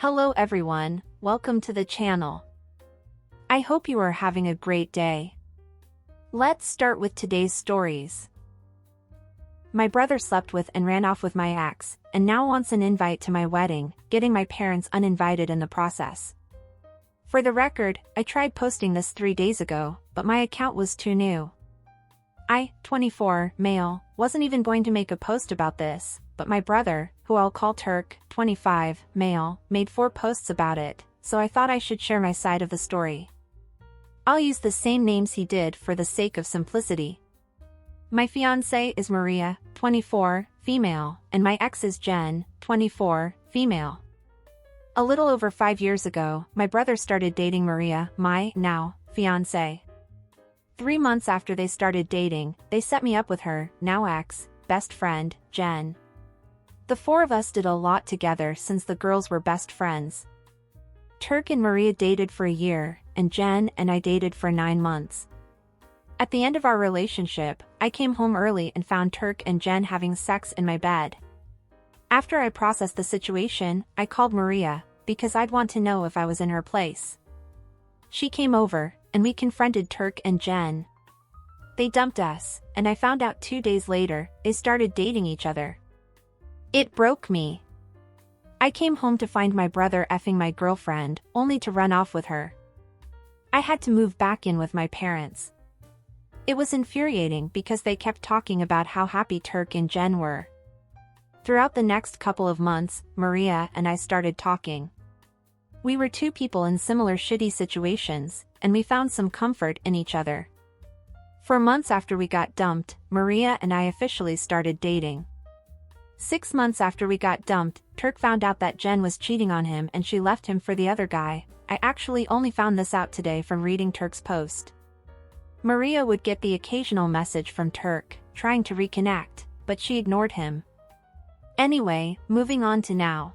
Hello everyone, welcome to the channel. I hope you are having a great day. Let's start with today's stories. My brother slept with and ran off with my ex, and now wants an invite to my wedding, getting my parents uninvited in the process. For the record, I tried posting this 3 days ago, but my account was too new. I, 24, male, wasn't even going to make a post about this, but my brother, who I'll call Turk, 25, male, made 4 posts about it, so I thought I should share my side of the story. I'll use the same names he did for the sake of simplicity. My fiancée is Maria, 24, female, and my ex is Jen, 24, female. A little over 5 years ago, my brother started dating Maria, my, now, fiancée. 3 months after they started dating, they set me up with her, now ex, best friend, Jen. The 4 of us did a lot together since the girls were best friends. Turk and Maria dated for a year, and Jen and I dated for 9 months. At the end of our relationship, I came home early and found Turk and Jen having sex in my bed. After I processed the situation, I called Maria, because I'd want to know if I was in her place. She came over, and we confronted Turk and Jen. They dumped us, and I found out 2 days later, they started dating each other. It broke me. I came home to find my brother effing my girlfriend, only to run off with her. I had to move back in with my parents. It was infuriating because they kept talking about how happy Turk and Jen were. Throughout the next couple of months, Maria and I started talking. We were 2 people in similar shitty situations, and we found some comfort in each other. For months after we got dumped, Maria and I officially started dating. 6 months after we got dumped, Turk found out that Jen was cheating on him and she left him for the other guy. I actually only found this out today from reading Turk's post. Maria would get the occasional message from Turk, trying to reconnect, but she ignored him. Anyway, moving on to now.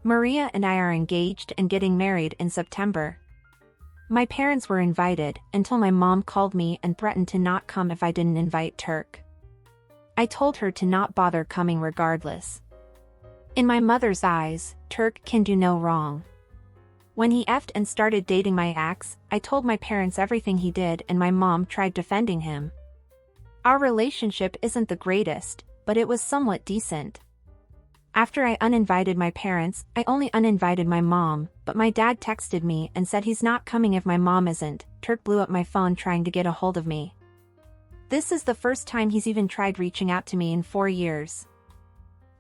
Maria and I are engaged and getting married in September. My parents were invited until my mom called me and threatened to not come if I didn't invite Turk. I told her to not bother coming regardless. In my mother's eyes, Turk can do no wrong. When he effed and started dating my ex, I told my parents everything he did and my mom tried defending him. Our relationship isn't the greatest, but it was somewhat decent. After I uninvited my parents, I only uninvited my mom, but my dad texted me and said he's not coming if my mom isn't. Turk blew up my phone trying to get a hold of me. This is the first time he's even tried reaching out to me in 4 years.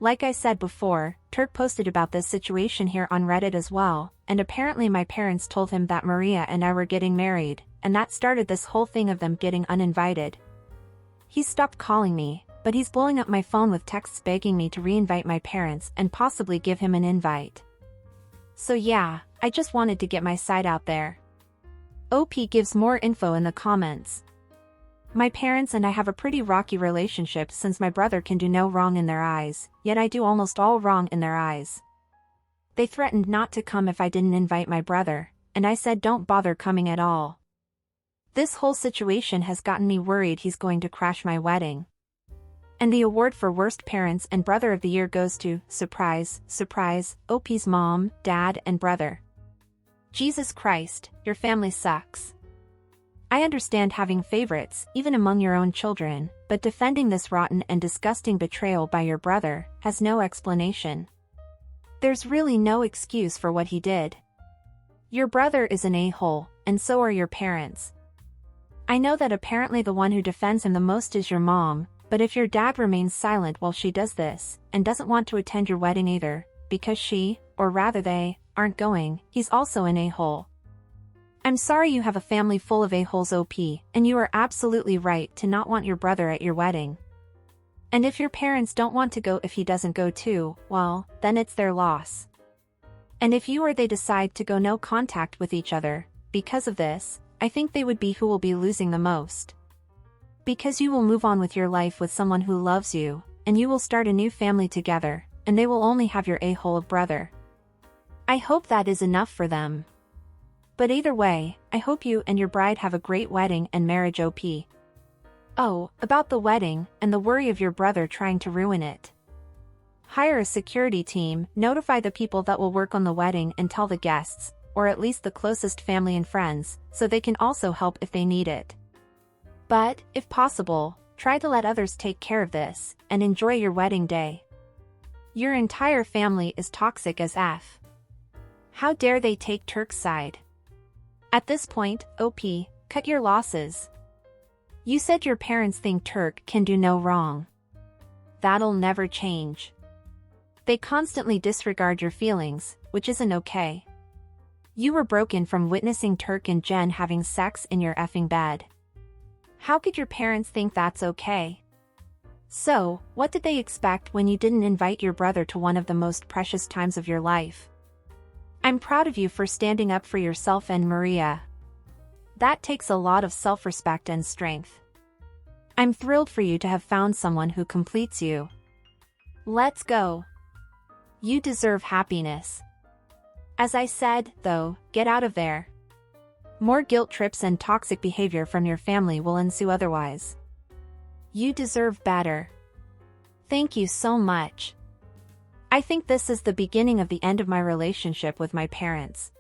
Like I said before, Turk posted about this situation here on Reddit as well, and apparently my parents told him that Maria and I were getting married, and that started this whole thing of them getting uninvited. He stopped calling me, but he's blowing up my phone with texts begging me to reinvite my parents and possibly give him an invite. So yeah, I just wanted to get my side out there. OP gives more info in the comments. My parents and I have a pretty rocky relationship since my brother can do no wrong in their eyes, yet I do almost all wrong in their eyes. They threatened not to come if I didn't invite my brother, and I said don't bother coming at all. This whole situation has gotten me worried he's going to crash my wedding. And the award for Worst Parents and Brother of the Year goes to, surprise, surprise, OP's mom, dad and brother. Jesus Christ, your family sucks. I understand having favorites, even among your own children, but defending this rotten and disgusting betrayal by your brother has no explanation. There's really no excuse for what he did. Your brother is an a-hole, and so are your parents. I know that apparently the one who defends him the most is your mom, but if your dad remains silent while she does this, and doesn't want to attend your wedding either, because she, or rather they, aren't going, he's also an a-hole. I'm sorry you have a family full of a-holes OP, and you are absolutely right to not want your brother at your wedding. And if your parents don't want to go if he doesn't go too, well, then it's their loss. And if you or they decide to go no contact with each other, because of this, I think they would be who will be losing the most. Because you will move on with your life with someone who loves you, and you will start a new family together, and they will only have your a-hole of brother. I hope that is enough for them. But either way, I hope you and your bride have a great wedding and marriage OP. Oh, about the wedding, and the worry of your brother trying to ruin it. Hire a security team, notify the people that will work on the wedding and tell the guests, or at least the closest family and friends, so they can also help if they need it. But, if possible, try to let others take care of this, and enjoy your wedding day. Your entire family is toxic as F. How dare they take Turk's side? At this point, OP, cut your losses. You said your parents think Turk can do no wrong. That'll never change. They constantly disregard your feelings, which isn't okay. You were broken from witnessing Turk and Jen having sex in your effing bed. How could your parents think that's okay? So, what did they expect when you didn't invite your brother to one of the most precious times of your life? I'm proud of you for standing up for yourself and Maria. That takes a lot of self-respect and strength. I'm thrilled for you to have found someone who completes you. Let's go. You deserve happiness. As I said, though, get out of there. More guilt trips and toxic behavior from your family will ensue otherwise. You deserve better. Thank you so much. I think this is the beginning of the end of my relationship with my parents.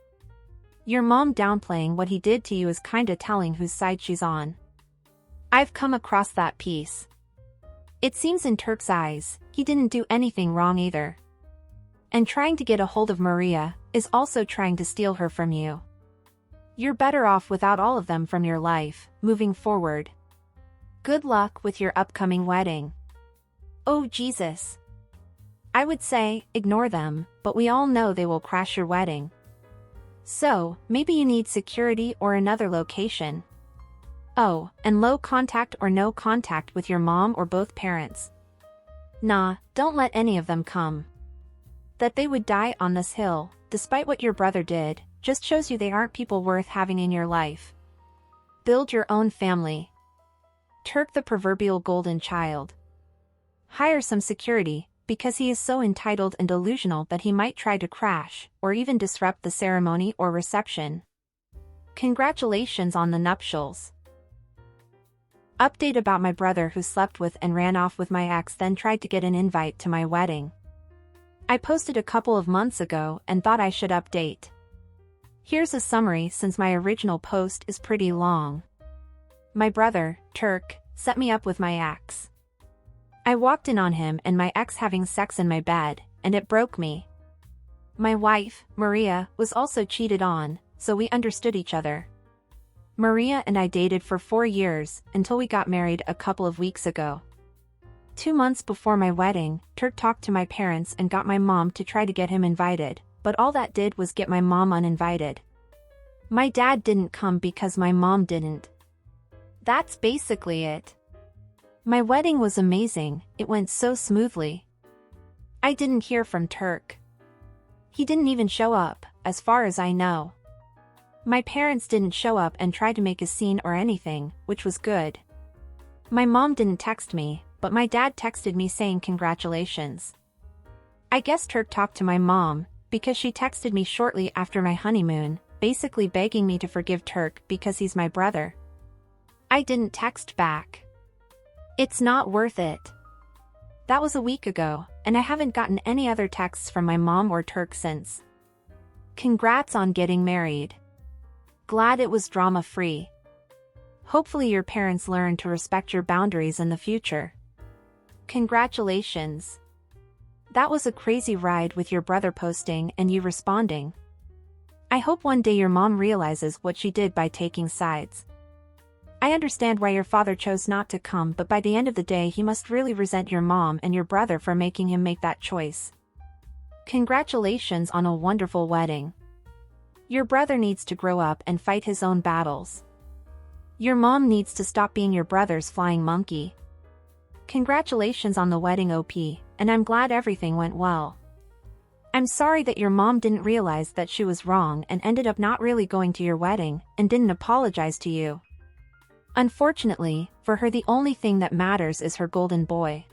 Your mom downplaying what he did to you is kinda telling whose side she's on. I've come across that piece. It seems in Turk's eyes, he didn't do anything wrong either. And trying to get a hold of Maria is also trying to steal her from you. You're better off without all of them from your life, moving forward. Good luck with your upcoming wedding. Oh Jesus. I would say, ignore them, but we all know they will crash your wedding. So, maybe you need security or another location. Oh, and low contact or no contact with your mom or both parents. Nah, don't let any of them come. That they would die on this hill, despite what your brother did, just shows you they aren't people worth having in your life. Build your own family. Turk the proverbial golden child. Hire some security, because he is so entitled and delusional that he might try to crash, or even disrupt the ceremony or reception. Congratulations on the nuptials. Update about my brother who slept with and ran off with my ex, then tried to get an invite to my wedding. I posted a couple of months ago and thought I should update. Here's a summary since my original post is pretty long. My brother, Turk, set me up with my ex. I walked in on him and my ex having sex in my bed, and it broke me. My wife, Maria, was also cheated on, so we understood each other. Maria and I dated for 4 years, until we got married a couple of weeks ago. 2 months before my wedding, Turk talked to my parents and got my mom to try to get him invited, but all that did was get my mom uninvited. My dad didn't come because my mom didn't. That's basically it. My wedding was amazing, it went so smoothly. I didn't hear from Turk. He didn't even show up, as far as I know. My parents didn't show up and try to make a scene or anything, which was good. My mom didn't text me, but my dad texted me saying congratulations. I guess Turk talked to my mom, because she texted me shortly after my honeymoon, basically begging me to forgive Turk because he's my brother. I didn't text back. It's not worth it. That was a week ago, and I haven't gotten any other texts from my mom or Turk since. Congrats on getting married. Glad it was drama-free. Hopefully your parents learn to respect your boundaries in the future. Congratulations. That was a crazy ride with your brother posting and you responding. I hope one day your mom realizes what she did by taking sides. I understand why your father chose not to come, but by the end of the day he must really resent your mom and your brother for making him make that choice. Congratulations on a wonderful wedding. Your brother needs to grow up and fight his own battles. Your mom needs to stop being your brother's flying monkey. Congratulations on the wedding, OP, and I'm glad everything went well. I'm sorry that your mom didn't realize that she was wrong and ended up not really going to your wedding and didn't apologize to you. Unfortunately, for her the only thing that matters is her golden boy.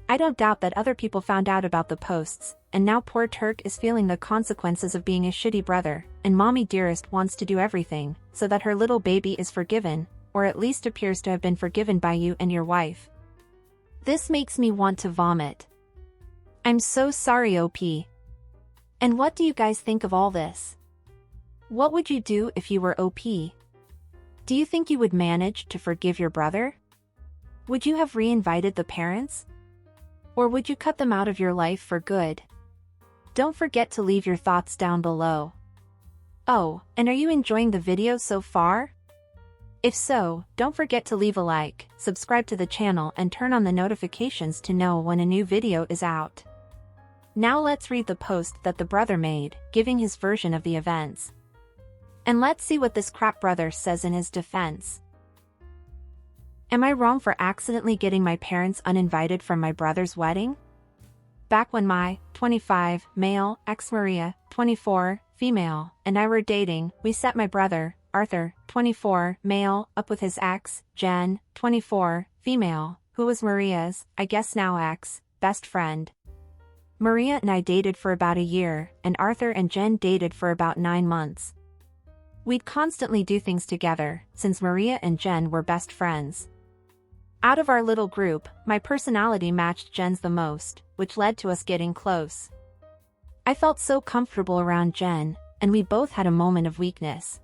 I don't doubt that other people found out about the posts, and now poor Turk is feeling the consequences of being a shitty brother, and mommy dearest wants to do everything, so that her little baby is forgiven, or at least appears to have been forgiven by you and your wife. This makes me want to vomit. I'm so sorry, OP. And what do you guys think of all this? What would you do if you were OP? Do you think you would manage to forgive your brother? Would you have re-invited the parents? Or would you cut them out of your life for good? Don't forget to leave your thoughts down below. Oh, and are you enjoying the video so far? If so, don't forget to leave a like, subscribe to the channel and turn on the notifications to know when a new video is out. Now let's read the post that the brother made, giving his version of the events. And let's see what this crap brother says in his defense. Am I wrong for accidentally getting my parents uninvited from my brother's wedding? Back when my 25 male ex Maria, 24 female, and I were dating, we set my brother, Arthur, 24 male, up with his ex, Jen, 24 female, who was Maria's, I guess now ex, best friend. Maria and I dated for about a year, and Arthur and Jen dated for about 9 months. We'd constantly do things together, since Maria and Jen were best friends. Out of our little group, my personality matched Jen's the most, which led to us getting close. I felt so comfortable around Jen, and we both had a moment of weakness.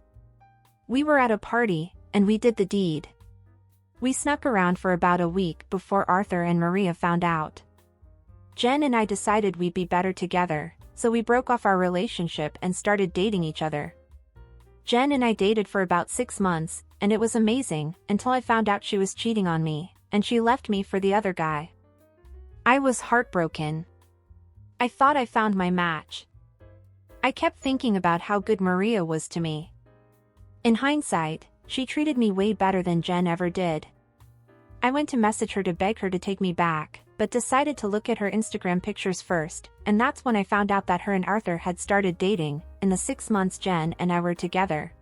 We were at a party, and we did the deed. We snuck around for about a week before Arthur and Maria found out. Jen and I decided we'd be better together, so we broke off our relationship and started dating each other. Jen and I dated for about 6 months, and it was amazing, until I found out she was cheating on me, and she left me for the other guy. I was heartbroken. I thought I found my match. I kept thinking about how good Maria was to me. In hindsight, she treated me way better than Jen ever did. I went to message her to beg her to take me back, but decided to look at her Instagram pictures first, and that's when I found out that her and Arthur had started dating, in the 6 months Jen and I were together.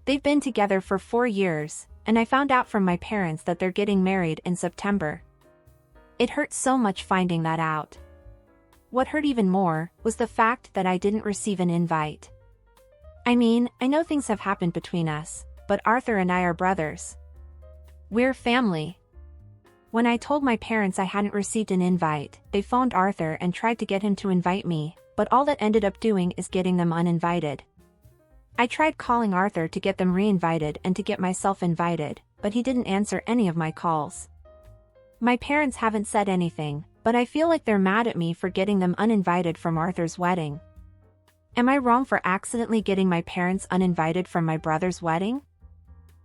They've been together for 4 years, and I found out from my parents that they're getting married in September. It hurt so much finding that out. What hurt even more was the fact that I didn't receive an invite. I mean, I know things have happened between us, but Arthur and I are brothers. We're family. When I told my parents I hadn't received an invite, they phoned Arthur and tried to get him to invite me, but all that ended up doing is getting them uninvited. I tried calling Arthur to get them re-invited and to get myself invited, but he didn't answer any of my calls. My parents haven't said anything, but I feel like they're mad at me for getting them uninvited from Arthur's wedding. Am I wrong for accidentally getting my parents uninvited from my brother's wedding?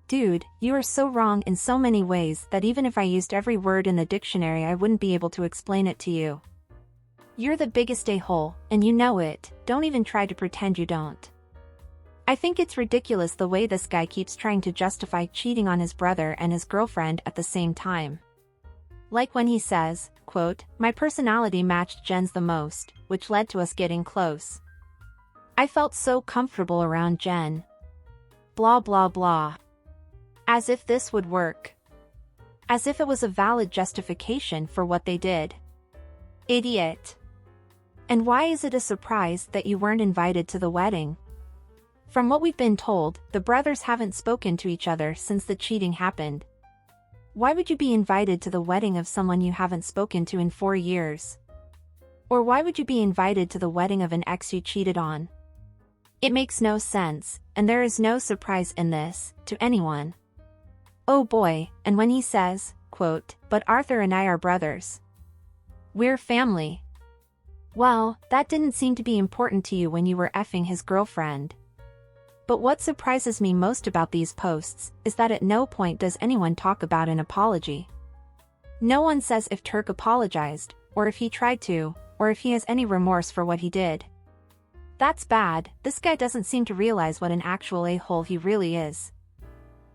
Dude, you are so wrong in so many ways that even if I used every word in the dictionary I wouldn't be able to explain it to you. You're the biggest a-hole, and you know it, don't even try to pretend you don't. I think it's ridiculous the way this guy keeps trying to justify cheating on his brother and his girlfriend at the same time. Like when he says, quote, "My personality matched Jen's the most, which led to us getting close. I felt so comfortable around Jen. Blah blah blah." As if this would work. As if it was a valid justification for what they did. Idiot. And why is it a surprise that you weren't invited to the wedding? From what we've been told, the brothers haven't spoken to each other since the cheating happened. Why would you be invited to the wedding of someone you haven't spoken to in 4 years? Or why would you be invited to the wedding of an ex you cheated on? It makes no sense, and there is no surprise in this, to anyone. Oh boy, and when he says, quote, "But Arthur and I are brothers. We're family." Well, that didn't seem to be important to you when you were effing his girlfriend. But what surprises me most about these posts is that at no point does anyone talk about an apology. No one says if Turk apologized, or if he tried to, or if he has any remorse for what he did. That's bad. This guy doesn't seem to realize what an actual a-hole he really is.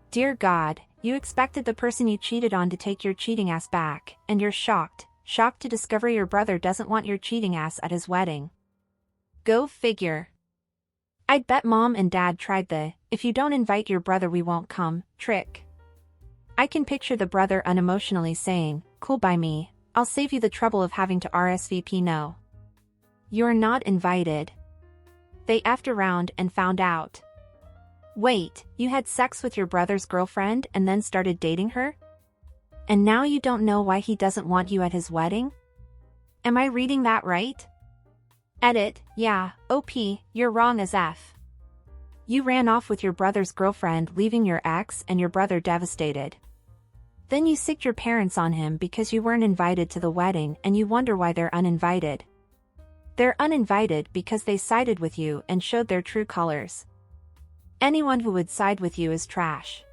Dear God, you expected the person you cheated on to take your cheating ass back, and you're shocked to discover your brother doesn't want your cheating ass at his wedding. Go figure. I'd bet mom and dad tried the "if you don't invite your brother we won't come" trick. I can picture the brother unemotionally saying, "Cool by me, I'll save you the trouble of having to RSVP no. You're not invited." They effed around and found out. Wait, you had sex with your brother's girlfriend and then started dating her? And now you don't know why he doesn't want you at his wedding? Am I reading that right? Edit, yeah, OP, you're wrong as F. You ran off with your brother's girlfriend, leaving your ex and your brother devastated. Then you sicked your parents on him because you weren't invited to the wedding and you wonder why they're uninvited. They're uninvited because they sided with you and showed their true colors. Anyone who would side with you is trash.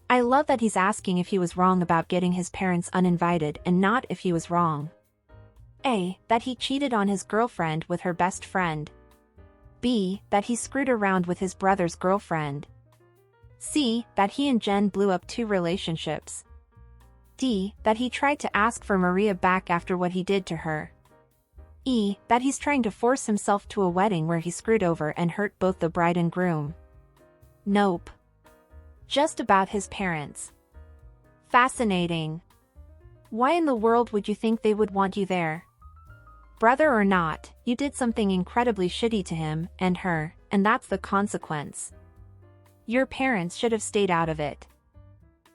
I love that he's asking if he was wrong about getting his parents uninvited and not if he was wrong. A. That he cheated on his girlfriend with her best friend. B. That he screwed around with his brother's girlfriend. C. That he and Jen blew up 2 relationships. D. That he tried to ask for Maria back after what he did to her. E. That he's trying to force himself to a wedding where he screwed over and hurt both the bride and groom. Nope. Just about his parents. Fascinating. Why in the world would you think they would want you there? Brother or not, you did something incredibly shitty to him and her, and that's the consequence. Your parents should have stayed out of it.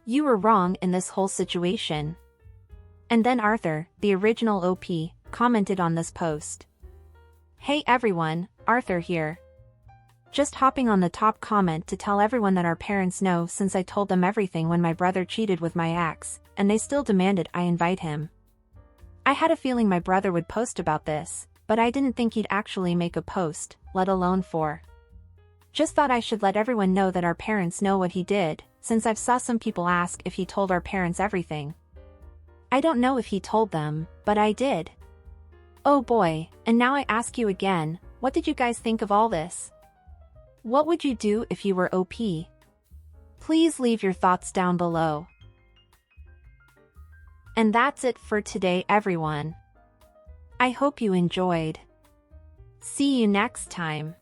You were wrong in this whole situation. And then Arthur, the original OP, commented on this post. Hey everyone, Arthur here. Just hopping on the top comment to tell everyone that our parents know since I told them everything when my brother cheated with my ex, and they still demanded I invite him. I had a feeling my brother would post about this, but I didn't think he'd actually make a post, let alone 4. Just thought I should let everyone know that our parents know what he did, since I've saw some people ask if he told our parents everything. I don't know if he told them, but I did. Oh boy, and now I ask you again, what did you guys think of all this? What would you do if you were OP? Please leave your thoughts down below. And that's it for today, everyone. I hope you enjoyed. See you next time.